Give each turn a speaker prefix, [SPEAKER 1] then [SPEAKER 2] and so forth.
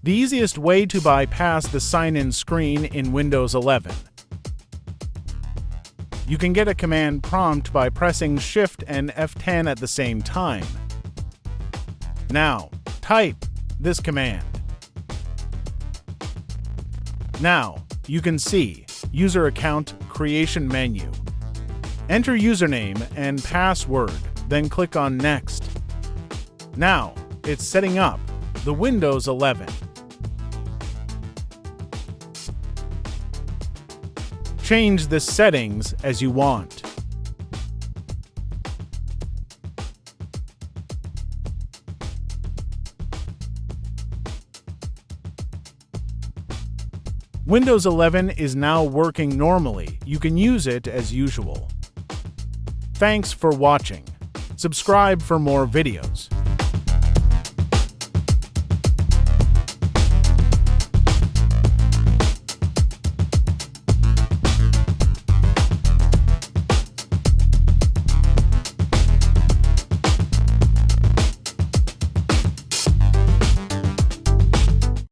[SPEAKER 1] The easiest way to bypass the sign-in screen in Windows 11. You can get a command prompt by pressing Shift and F10 at the same time. Now, type this command. Now, you can see User Account Creation menu. Enter username and password, then click on Next. Now, it's setting up the Windows 11. Change the settings as you want. Windows 11 is now working normally. You can use it as usual. Thanks for watching. Subscribe for more videos.